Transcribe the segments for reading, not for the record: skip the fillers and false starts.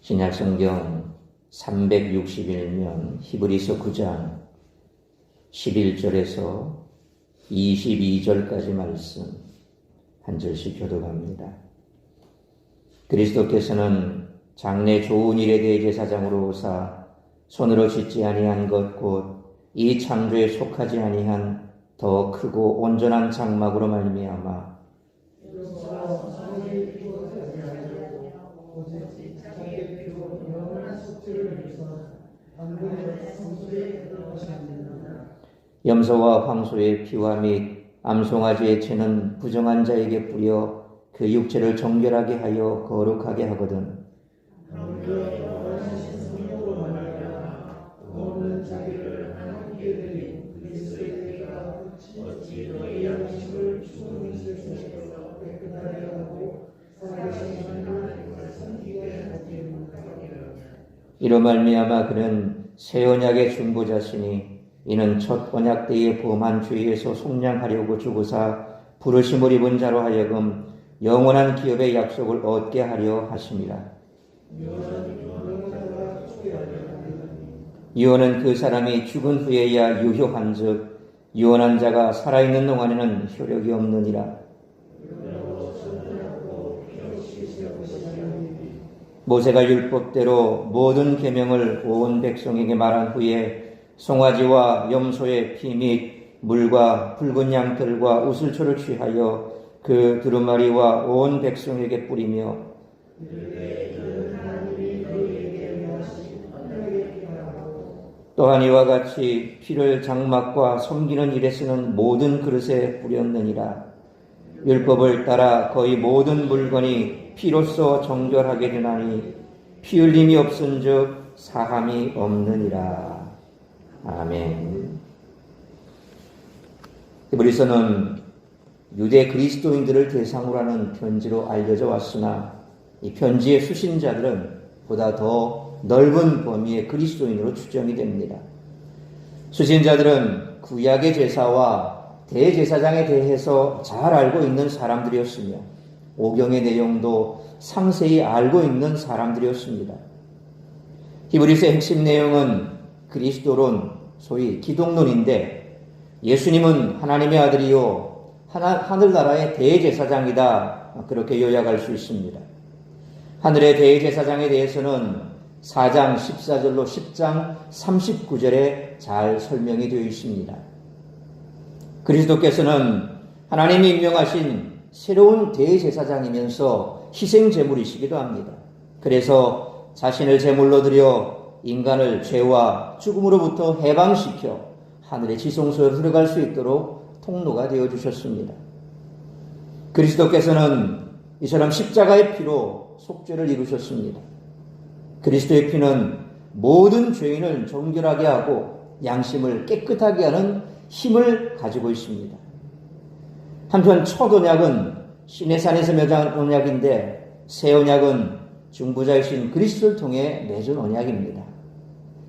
신약성경 361면 히브리서 9장 11절에서 22절까지 말씀 한 절씩 교독합니다. 그리스도께서는 장래 좋은 일에 대해 제사장으로 오사 손으로 짓지 아니한 것 곧 이 창조에 속하지 아니한 더 크고 온전한 장막으로 말미암아 염소와 황소의 피와 및 암송아지의 채는 부정한 자에게 뿌려 그 육체를 정결하게 하여 거룩하게 하거든. 이로 말미암아 그는 새 언약의 중보자시니 이는 첫 언약 때의 범한 죄에서 속량하려고 죽으사 부르심을 입은 자로 하여금 영원한 기업의 약속을 얻게 하려 하심이라. 유언은 그 사람이 죽은 후에야 유효한즉 유언한 자가 살아있는 동안에는 효력이 없느니라. 모세가 율법대로 모든 계명을 온 백성에게 말한 후에 송아지와 염소의 피 및 물과 붉은 양털과 우슬초를 취하여 그 두루마리와 온 백성에게 뿌리며 또한 이와 같이 피를 장막과 섬기는 일에 쓰는 모든 그릇에 뿌렸느니라. 율법을 따라 거의 모든 물건이 피로써 정결하게 되나니 피 흘림이 없은즉 사함이 없느니라. 아멘. 히브리서는 유대 그리스도인들을 대상으로 하는 편지로 알려져 왔으나 이 편지의 수신자들은 보다 더 넓은 범위의 그리스도인으로 추정이 됩니다. 수신자들은 구약의 제사와 대제사장에 대해서 잘 알고 있는 사람들이었으며 오경의 내용도 상세히 알고 있는 사람들이었습니다. 히브리서의 핵심 내용은 그리스도론, 소위 기독론인데 예수님은 하나님의 아들이요 하늘나라의 대제사장이다, 그렇게 요약할 수 있습니다. 하늘의 대제사장에 대해서는 4장 14절로 10장 39절에 잘 설명이 되어 있습니다. 그리스도께서는 하나님이 임명하신 새로운 대제사장이면서 희생제물이시기도 합니다. 그래서 자신을 제물로 드려 인간을 죄와 죽음으로부터 해방시켜 하늘의 지성소에 들어갈 수 있도록 통로가 되어주셨습니다. 그리스도께서는 이처럼 십자가의 피로 속죄를 이루셨습니다. 그리스도의 피는 모든 죄인을 정결하게 하고 양심을 깨끗하게 하는 힘을 가지고 있습니다. 한편 첫 언약은 시내산에서 맺은 언약인데 새 언약은 중보자이신 그리스도를 통해 맺은 언약입니다.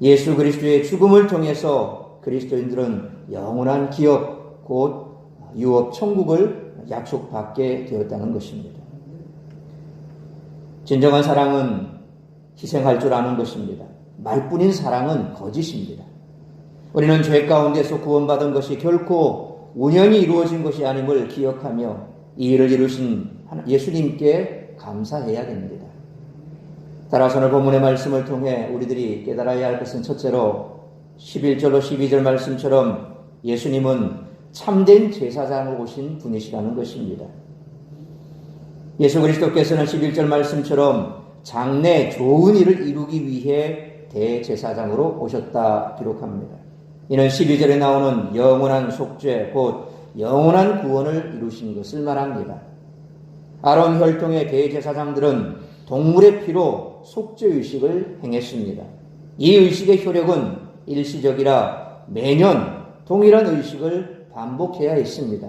예수 그리스도의 죽음을 통해서 그리스도인들은 영원한 기업, 곧 유업 천국을 약속받게 되었다는 것입니다. 진정한 사랑은 희생할 줄 아는 것입니다. 말뿐인 사랑은 거짓입니다. 우리는 죄 가운데서 구원받은 것이 결코 우연히 이루어진 것이 아님을 기억하며 이 일을 이루신 예수님께 감사해야 됩니다. 따라서 오늘 본문의 말씀을 통해 우리들이 깨달아야 할 것은 첫째로 11절로 12절 말씀처럼 예수님은 참된 제사장으로 오신 분이시라는 것입니다. 예수 그리스도께서는 11절 말씀처럼 장래 좋은 일을 이루기 위해 대제사장으로 오셨다 기록합니다. 이는 12절에 나오는 영원한 속죄, 곧 영원한 구원을 이루신 것을 말합니다. 아론 혈통의 대제사장들은 동물의 피로 속죄의식을 행했습니다. 이 의식의 효력은 일시적이라 매년 동일한 의식을 반복해야 했습니다.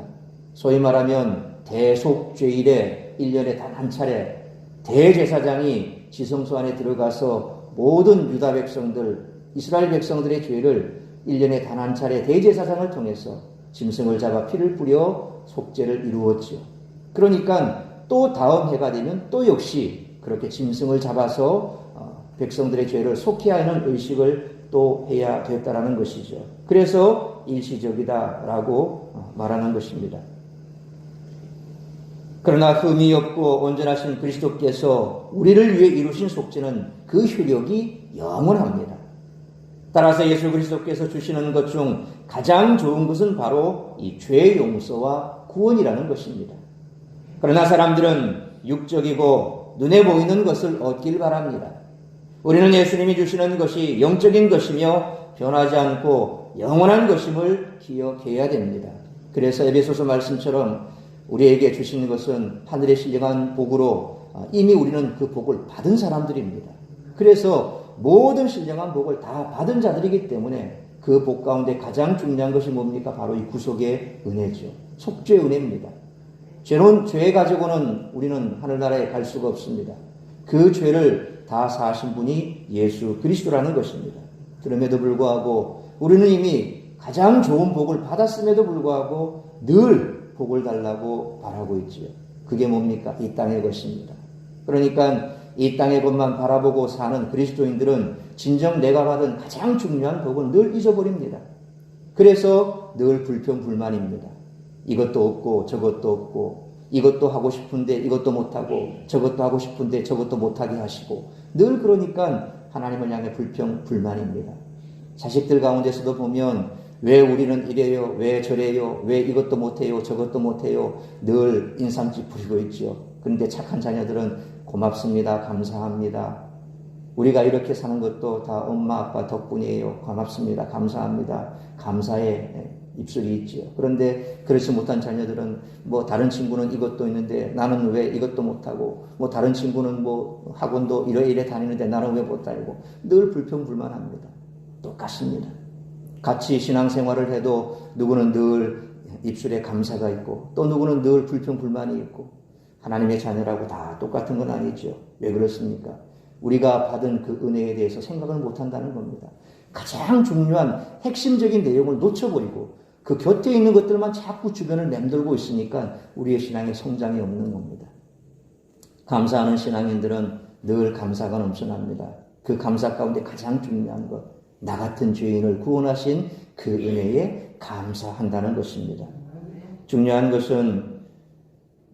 소위 말하면 대속죄일에 1년에 단 한 차례 대제사장이 지성소 안에 들어가서 모든 유다 백성들, 이스라엘 백성들의 죄를 1년에 단 한 차례 대제사장을 통해서 짐승을 잡아 피를 뿌려 속죄를 이루었죠. 그러니까 또 다음 해가 되면 또 역시 그렇게 짐승을 잡아서 백성들의 죄를 속히 하는 의식을 또 해야 됐다라는 것이죠. 그래서 일시적이다라고 말하는 것입니다. 그러나 흠이 없고 온전하신 그리스도께서 우리를 위해 이루신 속죄는 그 효력이 영원합니다. 따라서 예수 그리스도께서 주시는 것 중 가장 좋은 것은 바로 이 죄 용서와 구원이라는 것입니다. 그러나 사람들은 육적이고 눈에 보이는 것을 얻길 바랍니다. 우리는 예수님이 주시는 것이 영적인 것이며 변하지 않고 영원한 것임을 기억해야 됩니다. 그래서 에베소서 말씀처럼 우리에게 주시는 것은 하늘의 신령한 복으로 이미 우리는 그 복을 받은 사람들입니다. 그래서 모든 신령한 복을 다 받은 자들이기 때문에 그 복 가운데 가장 중요한 것이 뭡니까? 바로 이 구속의 은혜죠. 속죄 은혜입니다. 죄 가지고는 우리는 하늘나라에 갈 수가 없습니다. 그 죄를 다 사하신 분이 예수 그리스도라는 것입니다. 그럼에도 불구하고 우리는 이미 가장 좋은 복을 받았음에도 불구하고 늘 복을 달라고 바라고 있지요. 그게 뭡니까? 이 땅의 것입니다. 그러니까 이 땅의 것만 바라보고 사는 그리스도인들은 진정 내가 받은 가장 중요한 복을 늘 잊어버립니다. 그래서 늘 불평불만입니다. 이것도 없고 저것도 없고 이것도 하고 싶은데 이것도 못하고 저것도 하고 싶은데 저것도 못하게 하시고 늘 그러니까 하나님을 향해 불평불만입니다. 자식들 가운데서도 보면 왜 우리는 이래요? 왜 저래요? 왜 이것도 못해요? 저것도 못해요? 늘 인상집 부리고 있죠. 그런데 착한 자녀들은 고맙습니다. 감사합니다. 우리가 이렇게 사는 것도 다 엄마 아빠 덕분이에요. 고맙습니다. 감사합니다. 감사의 입술이 있지요. 그런데 그렇지 못한 자녀들은 뭐 다른 친구는 이것도 있는데 나는 왜 이것도 못하고 뭐 다른 친구는 뭐 학원도 이래 다니는데 나는 왜 못 다니고 늘 불평불만합니다. 똑같습니다. 같이 신앙생활을 해도 누구는 늘 입술에 감사가 있고 또 누구는 늘 불평불만이 있고 하나님의 자녀라고 다 똑같은 건 아니죠. 왜 그렇습니까? 우리가 받은 그 은혜에 대해서 생각을 못한다는 겁니다. 가장 중요한 핵심적인 내용을 놓쳐버리고 그 곁에 있는 것들만 자꾸 주변을 맴돌고 있으니까 우리의 신앙의 성장이 없는 겁니다. 감사하는 신앙인들은 늘 감사가 넘쳐납니다. 그 감사 가운데 가장 중요한 것, 나 같은 죄인을 구원하신 그 은혜에 감사한다는 것입니다. 중요한 것은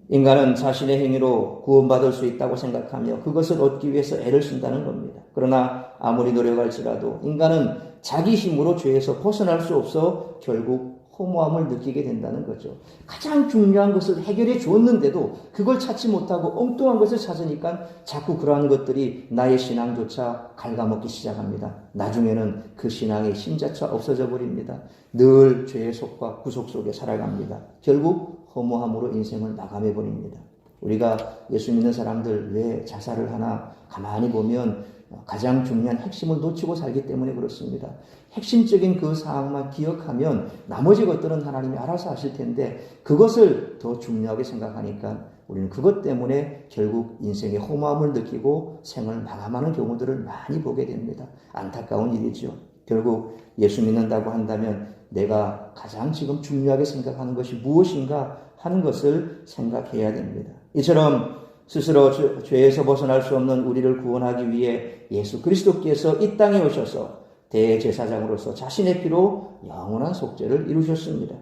인간은 자신의 행위로 구원받을 수 있다고 생각하며 그것을 얻기 위해서 애를 쓴다는 겁니다. 그러나 아무리 노력할지라도 인간은 자기 힘으로 죄에서 벗어날 수 없어 결국 허무함을 느끼게 된다는 거죠. 가장 중요한 것을 해결해 주었는데도 그걸 찾지 못하고 엉뚱한 것을 찾으니까 자꾸 그러한 것들이 나의 신앙조차 갉아먹기 시작합니다. 나중에는 그 신앙의 힘자차 없어져 버립니다. 늘 죄의 속과 구속 속에 살아갑니다. 결국 허무함으로 인생을 마감해 버립니다. 우리가 예수 믿는 사람들 왜 자살을 하나 가만히 보면 가장 중요한 핵심을 놓치고 살기 때문에 그렇습니다. 핵심적인 그 사항만 기억하면 나머지 것들은 하나님이 알아서 하실 텐데 그것을 더 중요하게 생각하니까 우리는 그것 때문에 결국 인생의 허무함을 느끼고 생을 마감하는 경우들을 많이 보게 됩니다. 안타까운 일이죠. 결국 예수 믿는다고 한다면 내가 가장 지금 중요하게 생각하는 것이 무엇인가 하는 것을 생각해야 됩니다. 이처럼 스스로 죄에서 벗어날 수 없는 우리를 구원하기 위해 예수 그리스도께서 이 땅에 오셔서 대제사장으로서 자신의 피로 영원한 속죄를 이루셨습니다.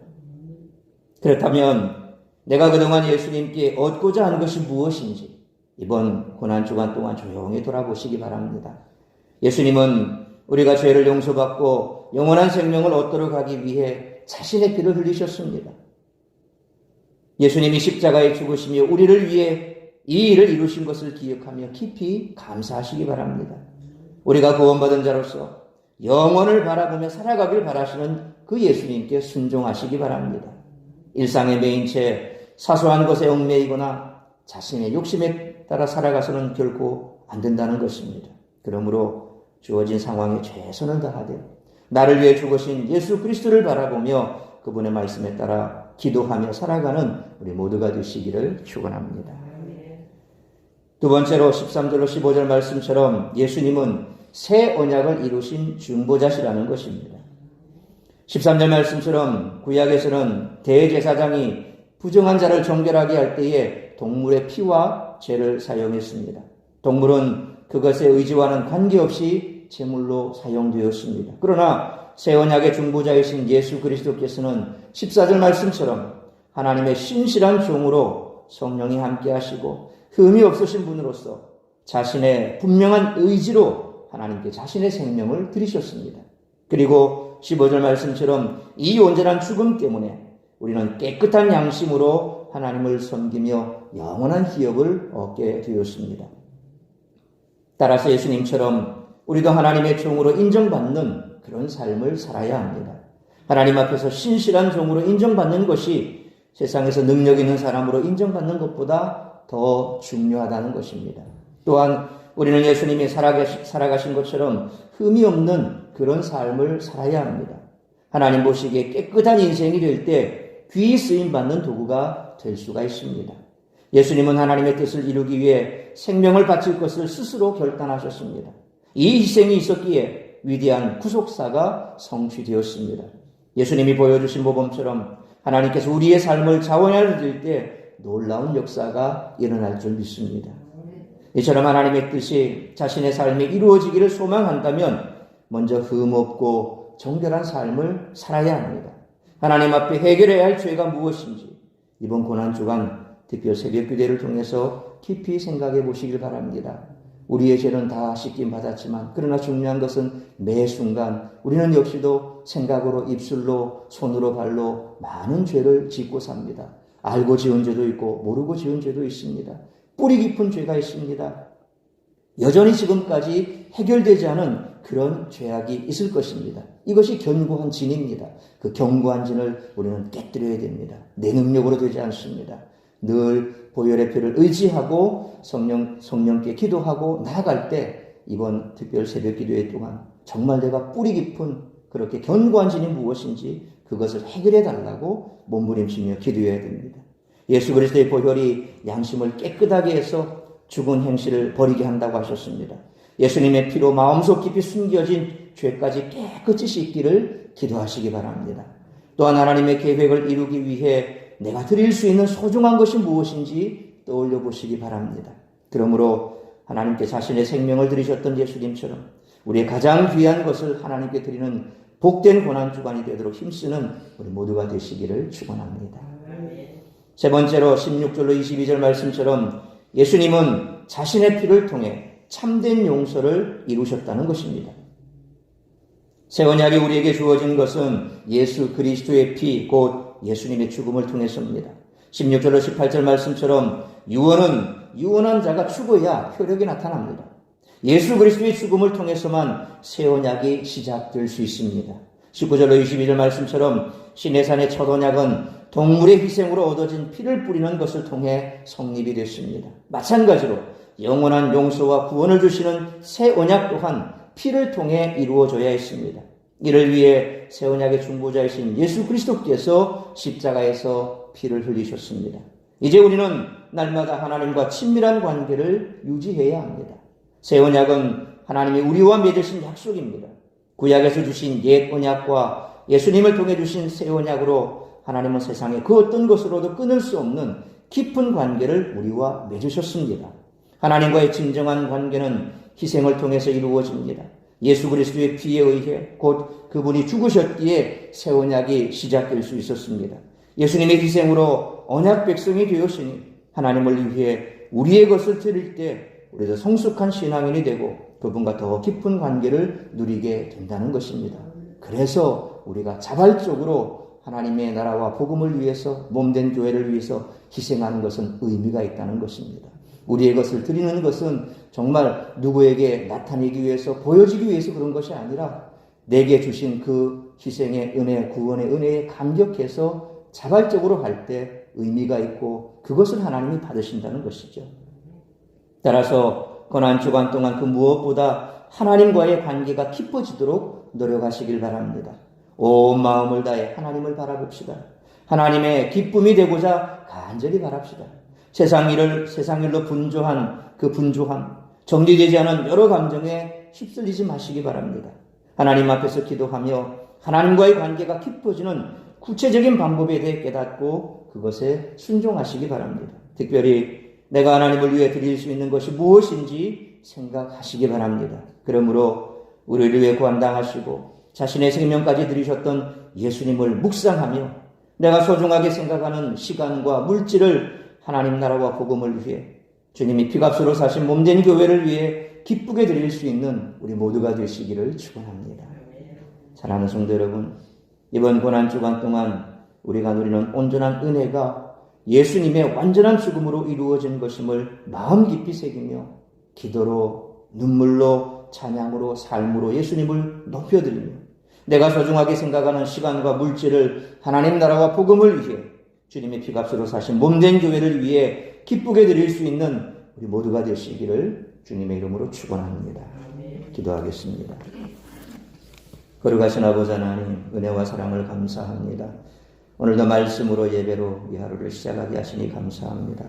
그렇다면 내가 그동안 예수님께 얻고자 하는 것이 무엇인지 이번 고난주간 동안 조용히 돌아보시기 바랍니다. 예수님은 우리가 죄를 용서받고 영원한 생명을 얻도록 하기 위해 자신의 피를 흘리셨습니다. 예수님이 십자가에 죽으시며 우리를 위해 이 일을 이루신 것을 기억하며 깊이 감사하시기 바랍니다. 우리가 구원받은 자로서 영원을 바라보며 살아가길 바라시는 그 예수님께 순종하시기 바랍니다. 일상에 매인 채 사소한 것에 얽매이거나 자신의 욕심에 따라 살아가서는 결코 안 된다는 것입니다. 그러므로 주어진 상황에 최선을 다하되 나를 위해 죽으신 예수 그리스도를 바라보며 그분의 말씀에 따라 기도하며 살아가는 우리 모두가 되시기를 축원합니다. 두 번째로 13절로 15절 말씀처럼 예수님은 새 언약을 이루신 중보자시라는 것입니다. 13절 말씀처럼 구약에서는 대제사장이 부정한 자를 정결하게 할 때에 동물의 피와 죄를 사용했습니다. 동물은 그것의 의지와는 관계없이 제물로 사용되었습니다. 그러나 새 언약의 중보자이신 예수 그리스도께서는 14절 말씀처럼 하나님의 신실한 종으로 성령이 함께 하시고 흠이 없으신 분으로서 자신의 분명한 의지로 하나님께 자신의 생명을 드리셨습니다. 그리고 15절 말씀처럼 이 온전한 죽음 때문에 우리는 깨끗한 양심으로 하나님을 섬기며 영원한 기업을 얻게 되었습니다. 따라서 예수님처럼 우리도 하나님의 종으로 인정받는 그런 삶을 살아야 합니다. 하나님 앞에서 신실한 종으로 인정받는 것이 세상에서 능력 있는 사람으로 인정받는 것보다 더 중요하다는 것입니다. 또한 우리는 예수님이 살아가신 것처럼 흠이 없는 그런 삶을 살아야 합니다. 하나님 보시기에 깨끗한 인생이 될 때 귀히 쓰임받는 도구가 될 수가 있습니다. 예수님은 하나님의 뜻을 이루기 위해 생명을 바칠 것을 스스로 결단하셨습니다. 이 희생이 있었기에 위대한 구속사가 성취되었습니다. 예수님이 보여주신 모범처럼 하나님께서 우리의 삶을 자원하여 드릴 때 놀라운 역사가 일어날 줄 믿습니다. 이처럼 하나님의 뜻이 자신의 삶에 이루어지기를 소망한다면 먼저 흠없고 정결한 삶을 살아야 합니다. 하나님 앞에 해결해야 할 죄가 무엇인지 이번 고난주간 특별 새벽기도를 통해서 깊이 생각해 보시길 바랍니다. 우리의 죄는 다 씻김 받았지만 그러나 중요한 것은 매 순간 우리는 역시도 생각으로 입술로 손으로 발로 많은 죄를 짓고 삽니다. 알고 지은 죄도 있고 모르고 지은 죄도 있습니다. 뿌리 깊은 죄가 있습니다. 여전히 지금까지 해결되지 않은 그런 죄악이 있을 것입니다. 이것이 견고한 진입니다. 그 견고한 진을 우리는 깨뜨려야 됩니다. 내 능력으로 되지 않습니다. 늘 보혈의 피를 의지하고 성령께 기도하고 나아갈 때 이번 특별 새벽 기도회 동안 정말 내가 뿌리 깊은 그렇게 견고한 진이 무엇인지 그것을 해결해 달라고 몸부림치며 기도해야 됩니다. 예수 그리스도의 보혈이 양심을 깨끗하게 해서 죽은 행실을 버리게 한다고 하셨습니다. 예수님의 피로 마음속 깊이 숨겨진 죄까지 깨끗이 씻기를 기도하시기 바랍니다. 또한 하나님의 계획을 이루기 위해 내가 드릴 수 있는 소중한 것이 무엇인지 떠올려 보시기 바랍니다. 그러므로 하나님께 자신의 생명을 드리셨던 예수님처럼 우리의 가장 귀한 것을 하나님께 드리는 복된 고난주간이 되도록 힘쓰는 우리 모두가 되시기를 축원합니다. 세 번째로 16절로 22절 말씀처럼 예수님은 자신의 피를 통해 참된 용서를 이루셨다는 것입니다. 새 언약이 우리에게 주어진 것은 예수 그리스도의 피, 곧 예수님의 죽음을 통해서입니다. 16절로 18절 말씀처럼 유언한 자가 죽어야 효력이 나타납니다. 예수 그리스도의 죽음을 통해서만 새 언약이 시작될 수 있습니다. 19절로 22절 말씀처럼 시내산의 첫 언약은 동물의 희생으로 얻어진 피를 뿌리는 것을 통해 성립이 됐습니다. 마찬가지로 영원한 용서와 구원을 주시는 새 언약 또한 피를 통해 이루어져야 했습니다. 이를 위해 새 언약의 중보자이신 예수 그리스도께서 십자가에서 피를 흘리셨습니다. 이제 우리는 날마다 하나님과 친밀한 관계를 유지해야 합니다. 새 언약은 하나님이 우리와 맺으신 약속입니다. 구약에서 주신 옛 언약과 예수님을 통해 주신 새 언약으로 하나님은 세상에 그 어떤 것으로도 끊을 수 없는 깊은 관계를 우리와 맺으셨습니다. 하나님과의 진정한 관계는 희생을 통해서 이루어집니다. 예수 그리스도의 피에 의해 곧 그분이 죽으셨기에 새 언약이 시작될 수 있었습니다. 예수님의 희생으로 언약 백성이 되었으니 하나님을 위해 우리의 것을 드릴 때 우리도 성숙한 신앙인이 되고 그분과 더 깊은 관계를 누리게 된다는 것입니다. 그래서 우리가 자발적으로 하나님의 나라와 복음을 위해서 몸된 교회를 위해서 희생하는 것은 의미가 있다는 것입니다. 우리의 것을 드리는 것은 정말 누구에게 나타내기 위해서 보여지기 위해서 그런 것이 아니라 내게 주신 그 희생의 은혜, 구원의 은혜에 감격해서 자발적으로 할 때 의미가 있고 그것을 하나님이 받으신다는 것이죠. 따라서 고난주간 동안 그 무엇보다 하나님과의 관계가 깊어지도록 노력하시길 바랍니다. 온 마음을 다해 하나님을 바라봅시다. 하나님의 기쁨이 되고자 간절히 바랍시다. 세상 일로 분주한 그 분주함, 정리되지 않은 여러 감정에 휩쓸리지 마시기 바랍니다. 하나님 앞에서 기도하며 하나님과의 관계가 깊어지는 구체적인 방법에 대해 깨닫고 그것에 순종하시기 바랍니다. 특별히 내가 하나님을 위해 드릴 수 있는 것이 무엇인지 생각하시기 바랍니다. 그러므로 우리를 위해 고난당하시고 자신의 생명까지 들이셨던 예수님을 묵상하며 내가 소중하게 생각하는 시간과 물질을 하나님 나라와 복음을 위해 주님이 피값으로 사신 몸된 교회를 위해 기쁘게 드릴 수 있는 우리 모두가 되시기를 축원합니다. 사랑하는 성도 여러분, 이번 고난주간 동안 우리가 누리는 온전한 은혜가 예수님의 완전한 죽음으로 이루어진 것임을 마음 깊이 새기며 기도로, 눈물로, 찬양으로, 삶으로 예수님을 높여드리며 내가 소중하게 생각하는 시간과 물질을 하나님 나라와 복음을 위해 주님의 피값으로 사신 몸된 교회를 위해 기쁘게 드릴 수 있는 우리 모두가 되시기를 주님의 이름으로 축원합니다. 기도하겠습니다. 거룩하신 아버지 하나님, 은혜와 사랑을 감사합니다. 오늘도 말씀으로 예배로 이 하루를 시작하게 하시니 감사합니다.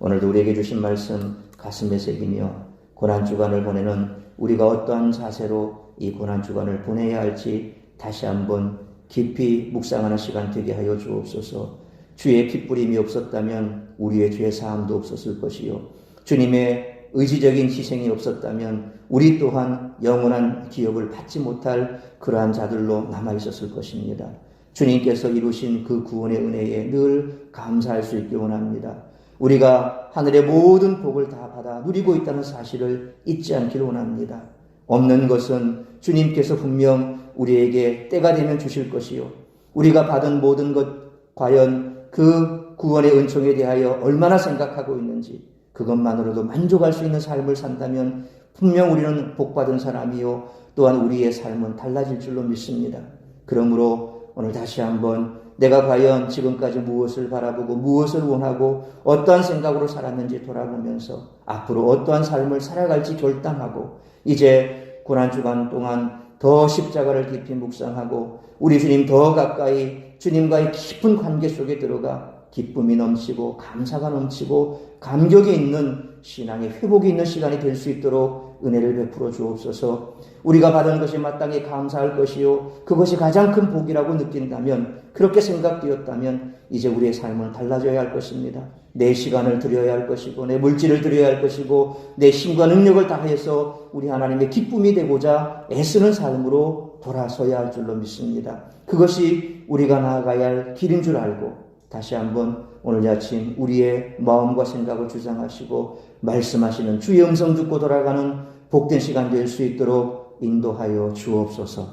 오늘도 우리에게 주신 말씀 가슴에 새기며 고난주간을 보내는 우리가 어떠한 자세로 이 고난주간을 보내야 할지 다시 한번 깊이 묵상하는 시간 되게 하여 주옵소서. 주의 핏부림이 없었다면 우리의 죄 사함도 없었을 것이요, 주님의 의지적인 희생이 없었다면 우리 또한 영원한 기업을 받지 못할 그러한 자들로 남아있었을 것입니다. 주님께서 이루신 그 구원의 은혜에 늘 감사할 수 있기 원합니다. 우리가 하늘의 모든 복을 다 받아 누리고 있다는 사실을 잊지 않기를 원합니다. 없는 것은 주님께서 분명 우리에게 때가 되면 주실 것이요, 우리가 받은 모든 것 과연 그 구원의 은총에 대하여 얼마나 생각하고 있는지 그것만으로도 만족할 수 있는 삶을 산다면 분명 우리는 복받은 사람이요, 또한 우리의 삶은 달라질 줄로 믿습니다. 그러므로 오늘 다시 한번 내가 과연 지금까지 무엇을 바라보고 무엇을 원하고 어떠한 생각으로 살았는지 돌아보면서 앞으로 어떠한 삶을 살아갈지 결단하고 이제 고난주간 동안 더 십자가를 깊이 묵상하고 우리 주님 더 가까이 주님과의 깊은 관계 속에 들어가 기쁨이 넘치고 감사가 넘치고 감격이 있는 신앙의 회복이 있는 시간이 될 수 있도록 은혜를 베풀어 주옵소서. 우리가 받은 것이 마땅히 감사할 것이요, 그것이 가장 큰 복이라고 느낀다면, 그렇게 생각되었다면 이제 우리의 삶은 달라져야 할 것입니다. 내 시간을 드려야 할 것이고 내 물질을 드려야 할 것이고 내 힘과 능력을 다해서 우리 하나님의 기쁨이 되고자 애쓰는 삶으로 돌아서야 할 줄로 믿습니다. 그것이 우리가 나아가야 할 길인 줄 알고 다시 한번 오늘 아침 우리의 마음과 생각을 주장하시고 말씀하시는 주의 음성 듣고 돌아가는 복된 시간 될 수 있도록 인도하여 주옵소서.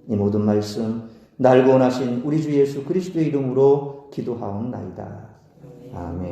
이 모든 말씀 날 구원하신 우리 주 예수 그리스도의 이름으로 기도하옵나이다. 아멘.